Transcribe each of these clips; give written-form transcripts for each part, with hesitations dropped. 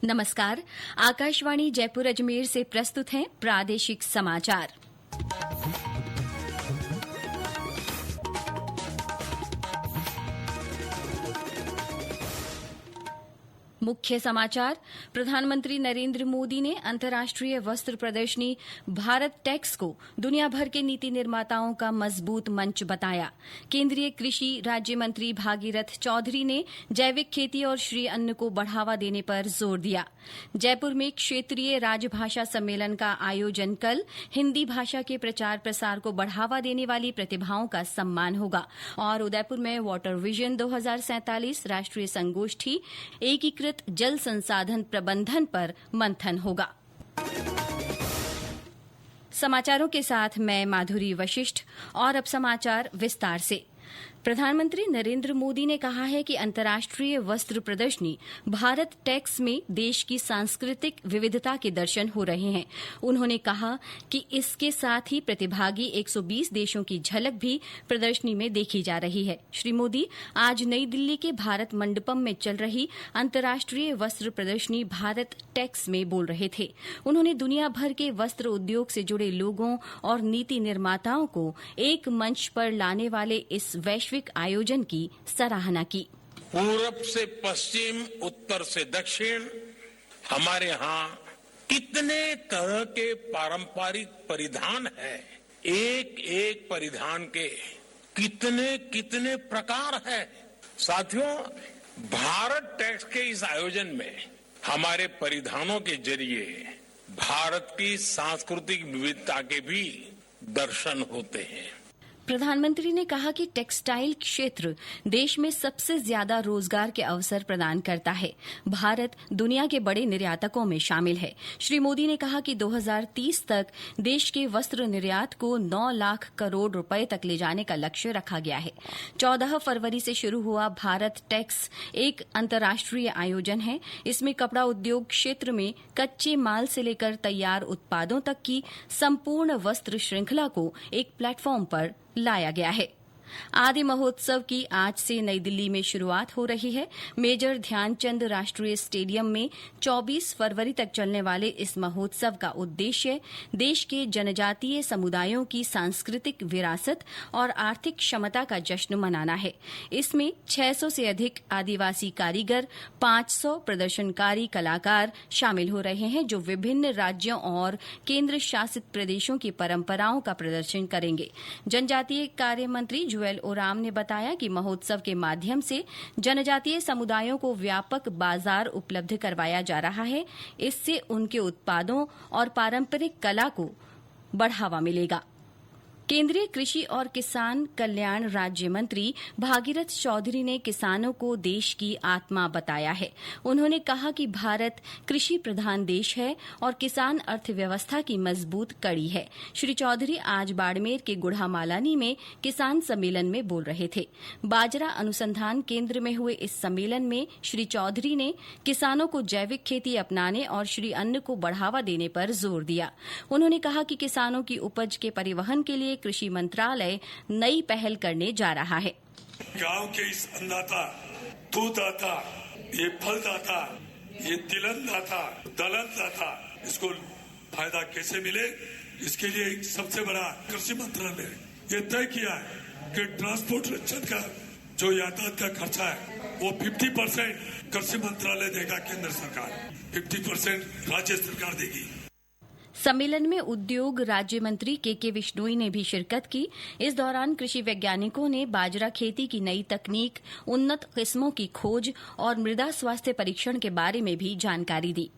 नमस्कार। आकाशवाणी जयपुर अजमेर से प्रस्तुत हैं प्रादेशिक समाचार। मुख्य समाचार। प्रधानमंत्री नरेंद्र मोदी ने अंतर्राष्ट्रीय वस्त्र प्रदर्शनी भारत टेक्स को दुनिया भर के नीति निर्माताओं का मजबूत मंच बताया। केंद्रीय कृषि राज्य मंत्री भागीरथ चौधरी ने जैविक खेती और श्री अन्न को बढ़ावा देने पर जोर दिया। जयपुर में क्षेत्रीय राजभाषा सम्मेलन का आयोजन कल। हिन्दी भाषा के प्रचार प्रसार को बढ़ावा देने वाली प्रतिभाओं का सम्मान होगा। और उदयपुर में वाटर विजन 2047 राष्ट्रीय संगोष्ठी एकीकृत जल संसाधन प्रबंधन पर मंथन होगा। समाचारों के साथ मैं माधुरी वशिष्ठ। और अब समाचार विस्तार से। प्रधानमंत्री नरेंद्र मोदी ने कहा है कि अंतर्राष्ट्रीय वस्त्र प्रदर्शनी भारत टेक्स में देश की सांस्कृतिक विविधता के दर्शन हो रहे हैं। उन्होंने कहा कि इसके साथ ही प्रतिभागी 120 देशों की झलक भी प्रदर्शनी में देखी जा रही है। श्री मोदी आज नई दिल्ली के भारत मंडपम में चल रही अंतर्राष्ट्रीय वस्त्र प्रदर्शनी भारत टेक्स में बोल रहे थे। उन्होंने दुनिया भर के वस्त्र उद्योग से जुड़े लोगों और नीति निर्माताओं को एक मंच पर लाने वाले इस वैश्विक आयोजन की सराहना की। पूरब से पश्चिम, उत्तर से दक्षिण, हमारे यहाँ कितने तरह के पारंपरिक परिधान हैं। एक एक परिधान के कितने कितने प्रकार हैं। साथियों, भारत टेक्स के इस आयोजन में हमारे परिधानों के जरिए भारत की सांस्कृतिक विविधता के भी दर्शन होते हैं। प्रधानमंत्री ने कहा कि टेक्सटाइल क्षेत्र देश में सबसे ज्यादा रोजगार के अवसर प्रदान करता है। भारत दुनिया के बड़े निर्यातकों में शामिल है। श्री मोदी ने कहा कि 2030 तक देश के वस्त्र निर्यात को 9 लाख करोड़ रुपए तक ले जाने का लक्ष्य रखा गया है। 14 फरवरी से शुरू हुआ भारत टेक्स एक अंतर्राष्ट्रीय आयोजन है। इसमें कपड़ा उद्योग क्षेत्र में कच्चे माल से लेकर तैयार उत्पादों तक की संपूर्ण वस्त्र श्रृंखला को एक प्लेटफॉर्म पर लाया गया है। आदि महोत्सव की आज से नई दिल्ली में शुरुआत हो रही है। मेजर ध्यानचंद राष्ट्रीय स्टेडियम में 24 फरवरी तक चलने वाले इस महोत्सव का उद्देश्य देश के जनजातीय समुदायों की सांस्कृतिक विरासत और आर्थिक क्षमता का जश्न मनाना है। इसमें 600 से अधिक आदिवासी कारीगर, 500 प्रदर्शनकारी कलाकार शामिल हो रहे हैं जो विभिन्न राज्यों और केंद्र शासित प्रदेशों की परंपराओं का प्रदर्शन करेंगे। जनजातीय कार्य मंत्री जुएल ओराम ने बताया कि महोत्सव के माध्यम से जनजातीय समुदायों को व्यापक बाजार उपलब्ध करवाया जा रहा है। इससे उनके उत्पादों और पारंपरिक कला को बढ़ावा मिलेगा। केंद्रीय कृषि और किसान कल्याण राज्य मंत्री भागीरथ चौधरी ने किसानों को देश की आत्मा बताया है। उन्होंने कहा कि भारत कृषि प्रधान देश है और किसान अर्थव्यवस्था की मजबूत कड़ी है। श्री चौधरी आज बाड़मेर के गुढ़ामालानी में किसान सम्मेलन में बोल रहे थे। बाजरा अनुसंधान केंद्र में हुए इस सम्मेलन में श्री चौधरी ने किसानों को जैविक खेती अपनाने और श्री अन्न को बढ़ावा देने पर जोर दिया। उन्होंने कहा कि किसानों की उपज के परिवहन के लिए कृषि मंत्रालय नई पहल करने जा रहा है। गांव के इस अन्नदाता, दूधदाता, ये फलदाता, ये तिलनदाता, दलनदाता, इसको फायदा कैसे मिले, इसके लिए एक सबसे बड़ा कृषि मंत्रालय ये तय किया है कि ट्रांसपोर्टेशन का जो यातायात का खर्चा है वो 50% कृषि मंत्रालय देगा, केंद्र सरकार 50% राज्य सरकार देगी। सम्मेलन में उद्योग राज्य मंत्री के विश्नोई ने भी शिरकत की। इस दौरान कृषि वैज्ञानिकों ने बाजरा खेती की नई तकनीक, उन्नत किस्मों की खोज और मृदा स्वास्थ्य परीक्षण के बारे में भी जानकारी दी।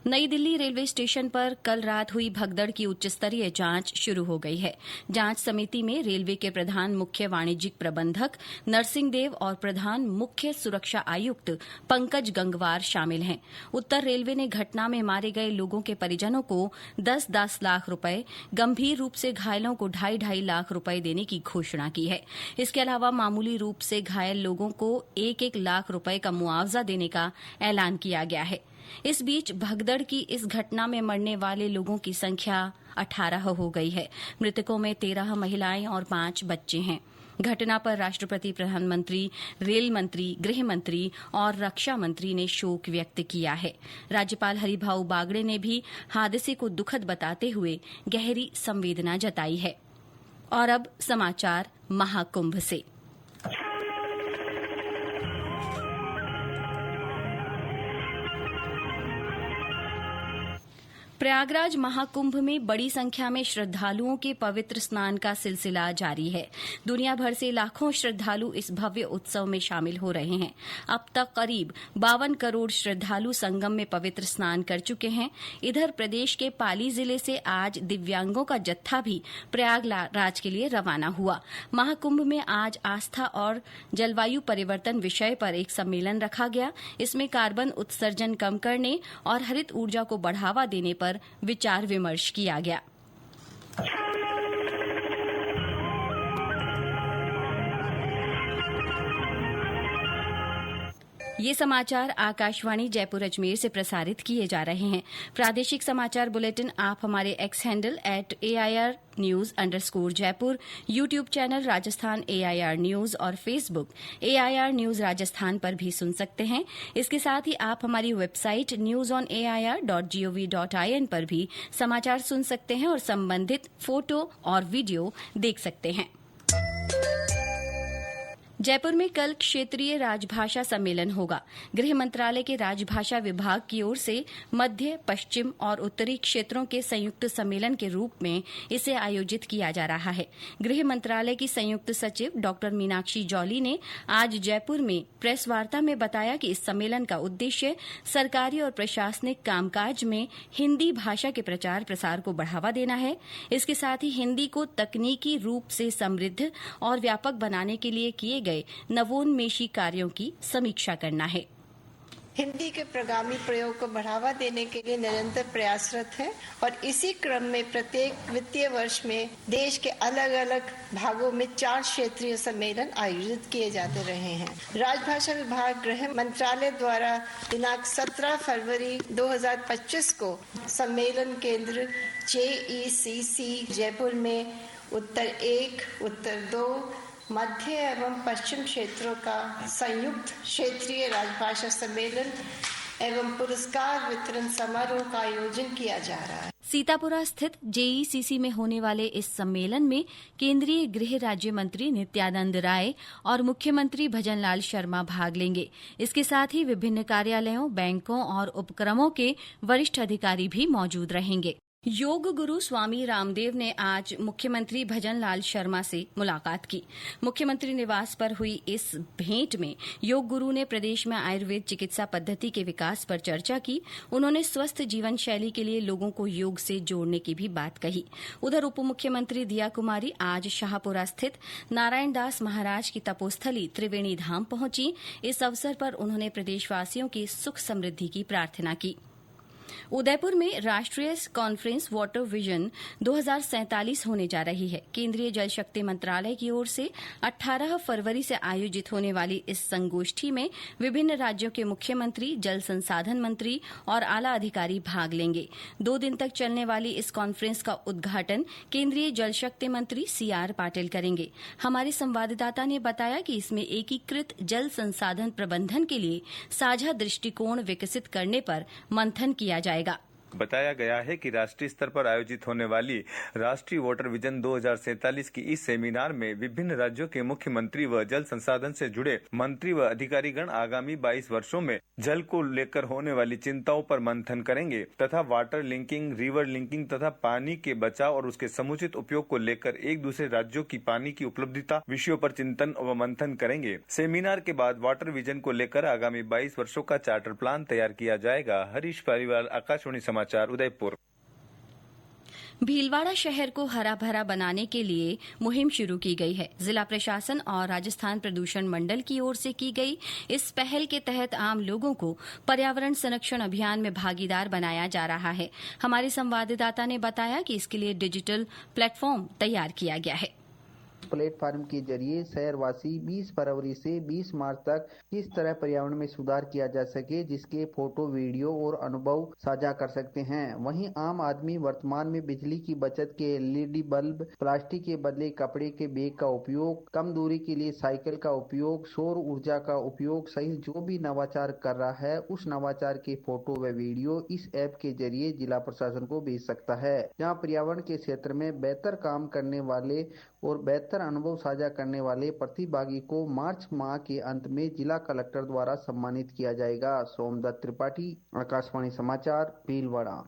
नई दिल्ली रेलवे स्टेशन पर कल रात हुई भगदड़ की उच्च स्तरीय जांच शुरू हो गई है। जांच समिति में रेलवे के प्रधान मुख्य वाणिज्यिक प्रबंधक नरसिंह देव और प्रधान मुख्य सुरक्षा आयुक्त पंकज गंगवार शामिल हैं। उत्तर रेलवे ने घटना में मारे गए लोगों के परिजनों को 10-10 लाख रुपए, गंभीर रूप से घायलों को 2.5 लाख रुपए देने की घोषणा की है। इसके अलावा मामूली रूप से घायल लोगों को 1-1 लाख रुपए का मुआवजा देने का ऐलान किया गया है। इस बीच भगदड़ की इस घटना में मरने वाले लोगों की संख्या 18 हो गई है। मृतकों में 13 महिलाएं और 5 बच्चे हैं। घटना पर राष्ट्रपति, प्रधानमंत्री, रेल मंत्री, गृह मंत्री और रक्षा मंत्री ने शोक व्यक्त किया है। राज्यपाल हरिभाऊ बागड़े ने भी हादसे को दुखद बताते हुए गहरी संवेदना जताई है। और अब समाचार महाकुंभ से। प्रयागराज महाकुंभ में बड़ी संख्या में श्रद्धालुओं के पवित्र स्नान का सिलसिला जारी है। दुनिया भर से लाखों श्रद्धालु इस भव्य उत्सव में शामिल हो रहे हैं। अब तक करीब 52 करोड़ श्रद्धालु संगम में पवित्र स्नान कर चुके हैं। इधर प्रदेश के पाली जिले से आज दिव्यांगों का जत्था भी प्रयागराज के लिए रवाना हुआ। महाकुंभ में आज आस्था और जलवायु परिवर्तन विषय पर एक सम्मेलन रखा गया। इसमें कार्बन उत्सर्जन कम करने और हरित ऊर्जा को बढ़ावा देने पर विचार विमर्श किया गया। ये समाचार आकाशवाणी जयपुर अजमेर से प्रसारित किए जा रहे हैं। प्रादेशिक समाचार बुलेटिन आप हमारे एक्स हैंडल @AIRnews_जयपुर, YouTube channel Rajasthan AIR news और फेसबुक AIR न्यूज राजस्थान पर भी सुन सकते हैं। इसके साथ ही आप हमारी वेबसाइट newsonair.gov.in पर भी समाचार सुन सकते हैं और संबंधित फोटो और वीडियो देख सकते हैं। जयपुर में कल क्षेत्रीय राजभाषा सम्मेलन होगा। गृह मंत्रालय के राजभाषा विभाग की ओर से मध्य, पश्चिम और उत्तरी क्षेत्रों के संयुक्त सम्मेलन के रूप में इसे आयोजित किया जा रहा है। गृह मंत्रालय की संयुक्त सचिव डॉ मीनाक्षी जौली ने आज जयपुर में प्रेस वार्ता में बताया कि इस सम्मेलन का उद्देश्य सरकारी और प्रशासनिक कामकाज में हिन्दी भाषा के प्रचार प्रसार को बढ़ावा देना है। इसके साथ ही हिन्दी को तकनीकी रूप से समृद्ध और व्यापक बनाने के लिए किए गए नवोन्मेषी कार्यों की समीक्षा करना है। हिंदी के प्रगामी प्रयोग को बढ़ावा देने के लिए निरंतर प्रयासरत है और इसी क्रम में प्रत्येक वित्तीय वर्ष में देश के अलग अलग भागों में 4 क्षेत्रीय सम्मेलन आयोजित किए जाते रहे हैं। राजभाषा विभाग गृह मंत्रालय द्वारा दिनांक 17 फरवरी 2025 को सम्मेलन केंद्र JECC जयपुर में उत्तर 1, उत्तर 2, मध्य एवं पश्चिम क्षेत्रों का संयुक्त क्षेत्रीय राजभाषा सम्मेलन एवं पुरस्कार वितरण समारोह का आयोजन किया जा रहा है। सीतापुरा स्थित JECC में होने वाले इस सम्मेलन में केंद्रीय गृह राज्य मंत्री नित्यानंद राय और मुख्यमंत्री भजनलाल शर्मा भाग लेंगे। इसके साथ ही विभिन्न कार्यालयों, बैंकों और उपक्रमों के वरिष्ठ अधिकारी भी मौजूद रहेंगे। योग गुरु स्वामी रामदेव ने आज मुख्यमंत्री भजनलाल शर्मा से मुलाकात की। मुख्यमंत्री निवास पर हुई इस भेंट में योग गुरु ने प्रदेश में आयुर्वेद चिकित्सा पद्धति के विकास पर चर्चा की। उन्होंने स्वस्थ जीवन शैली के लिए लोगों को योग से जोड़ने की भी बात कही। उधर उप मुख्यमंत्री दिया कुमारी आज शाहपुरा स्थित नारायण दास महाराज की तपोस्थली त्रिवेणी धाम पहुंची। इस अवसर पर उन्होंने प्रदेशवासियों की सुख समृद्धि की प्रार्थना की। उदयपुर में राष्ट्रीय कॉन्फ्रेंस वाटर विजन 2047 होने जा रही है। केंद्रीय जल शक्ति मंत्रालय की ओर से 18 फरवरी से आयोजित होने वाली इस संगोष्ठी में विभिन्न राज्यों के मुख्यमंत्री, जल संसाधन मंत्री और आला अधिकारी भाग लेंगे। 2 दिन तक चलने वाली इस कॉन्फ्रेंस का उद्घाटन केंद्रीय जल शक्ति मंत्री CR पाटिल करेंगे। हमारे संवाददाता ने बताया कि इसमें एकीकृत जल संसाधन प्रबंधन के लिए साझा दृष्टिकोण विकसित करने पर मंथन किया जाएगा। बताया गया है कि राष्ट्रीय स्तर पर आयोजित होने वाली राष्ट्रीय वाटर विजन 2047 की इस सेमिनार में विभिन्न राज्यों के मुख्यमंत्री व जल संसाधन से जुड़े मंत्री व अधिकारीगण आगामी 22 वर्षों में जल को लेकर होने वाली चिंताओं पर मंथन करेंगे तथा वाटर लिंकिंग, रिवर लिंकिंग तथा पानी के बचाव और उसके समुचित उपयोग को लेकर एक दूसरे राज्यों की पानी की उपलब्धता विषयों पर चिंतन व मंथन करेंगे। सेमिनार के बाद वाटर विजन को लेकर आगामी 22 वर्षों का चार्टर प्लान तैयार किया जाएगा। हरीश पारीवाल, आकाशवाणी समाचार, उदयपुर। भीलवाड़ा शहर को हरा भरा बनाने के लिए मुहिम शुरू की गई है। जिला प्रशासन और राजस्थान प्रदूषण मंडल की ओर से की गई इस पहल के तहत आम लोगों को पर्यावरण संरक्षण अभियान में भागीदार बनाया जा रहा है। हमारे संवाददाता ने बताया कि इसके लिए डिजिटल प्लेटफॉर्म तैयार किया गया है। प्लेटफार्म के जरिए शहरवासी 20 फरवरी से 20 मार्च तक किस तरह पर्यावरण में सुधार किया जा सके, जिसके फोटो, वीडियो और अनुभव साझा कर सकते हैं। वहीं आम आदमी वर्तमान में बिजली की बचत के LED बल्ब, प्लास्टिक के बदले कपड़े के बैग का उपयोग, कम दूरी के लिए साइकिल का उपयोग, सौर ऊर्जा का उपयोग सहित जो भी नवाचार कर रहा है, उस नवाचार के फोटो व वीडियो इस ऐप के जरिए जिला प्रशासन को भेज सकता है। जहां पर्यावरण के क्षेत्र में बेहतर काम करने वाले और बेहतर अनुभव साझा करने वाले प्रतिभागी को मार्च माह के अंत में जिला कलेक्टर द्वारा सम्मानित किया जाएगा। सोमदत्त त्रिपाठी, आकाशवाणी समाचार, भीलवाड़ा।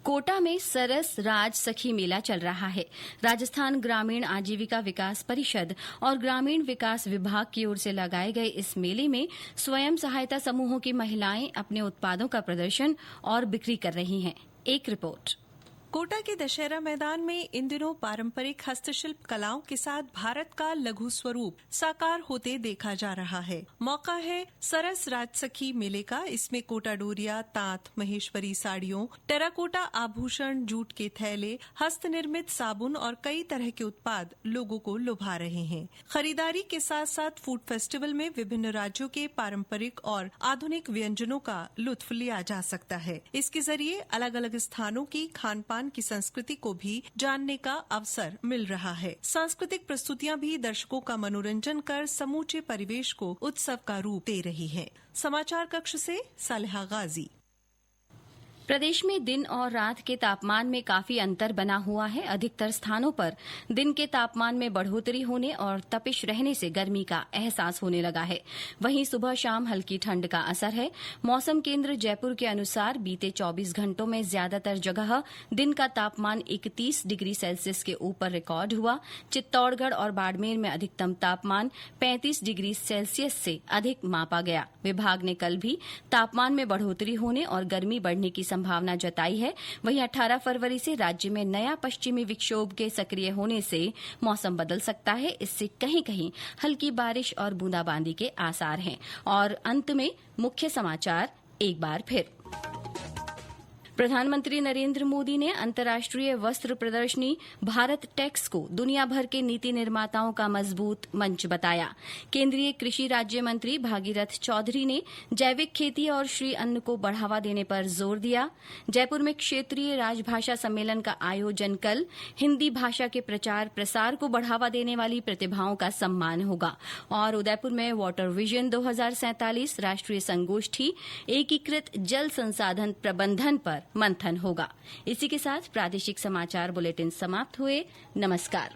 कोटा में सरस राज सखी मेला चल रहा है। राजस्थान ग्रामीण आजीविका विकास परिषद और ग्रामीण विकास विभाग की ओर से लगाए गए इस मेले में स्वयं सहायता समूहों की महिलाएं अपने उत्पादों का प्रदर्शन और बिक्री कर रही हैं। एक रिपोर्ट। कोटा के दशहरा मैदान में इन दिनों पारंपरिक हस्तशिल्प कलाओं के साथ भारत का लघु स्वरूप साकार होते देखा जा रहा है। मौका है सरस राजसखी मेले का। इसमें कोटा डोरिया, तांत, महेश्वरी साड़ियों, टेराकोटा आभूषण, जूट के थैले, हस्त निर्मित साबुन और कई तरह के उत्पाद लोगों को लुभा रहे हैं। खरीदारी के साथ साथ फूड फेस्टिवल में विभिन्न राज्यों के पारंपरिक और आधुनिक व्यंजनों का लुत्फ लिया जा सकता है। इसके जरिए अलग अलग स्थानों की खान पान की संस्कृति को भी जानने का अवसर मिल रहा है। सांस्कृतिक प्रस्तुतियां भी दर्शकों का मनोरंजन कर समूचे परिवेश को उत्सव का रूप दे रही हैं। समाचार कक्ष से सालिहा गाजी। प्रदेश में दिन और रात के तापमान में काफी अंतर बना हुआ है। अधिकतर स्थानों पर दिन के तापमान में बढ़ोतरी होने और तपिश रहने से गर्मी का एहसास होने लगा है। वहीं सुबह शाम हल्की ठंड का असर है। मौसम केंद्र जयपुर के अनुसार बीते 24 घंटों में ज्यादातर जगह दिन का तापमान 31 डिग्री सेल्सियस के ऊपर रिकॉर्ड हुआ। चित्तौड़गढ़ और बाड़मेर में अधिकतम तापमान 35 डिग्री सेल्सियस से अधिक मापा गया। विभाग ने कल भी तापमान में बढ़ोतरी होने और गर्मी बढ़ने की संभावना जताई है। वहीं 18 फरवरी से राज्य में नया पश्चिमी विक्षोभ के सक्रिय होने से मौसम बदल सकता है। इससे कहीं कहीं हल्की बारिश और बूंदाबांदी के आसार हैं। और अंत में मुख्य समाचार एक बार फिर। प्रधानमंत्री नरेंद्र मोदी ने अंतर्राष्ट्रीय वस्त्र प्रदर्शनी भारत टेक्स को दुनिया भर के नीति निर्माताओं का मजबूत मंच बताया। केंद्रीय कृषि राज्य मंत्री भागीरथ चौधरी ने जैविक खेती और श्री अन्न को बढ़ावा देने पर जोर दिया। जयपुर में क्षेत्रीय राजभाषा सम्मेलन का आयोजन कल। हिन्दी भाषा के प्रचार प्रसार को बढ़ावा देने वाली प्रतिभाओं का सम्मान होगा। और उदयपुर में वाटर विजन 2047 राष्ट्रीय संगोष्ठी एकीकृत जल संसाधन प्रबंधन पर मंथन होगा। इसी के साथ प्रादेशिक समाचार बुलेटिन समाप्त हुए। नमस्कार।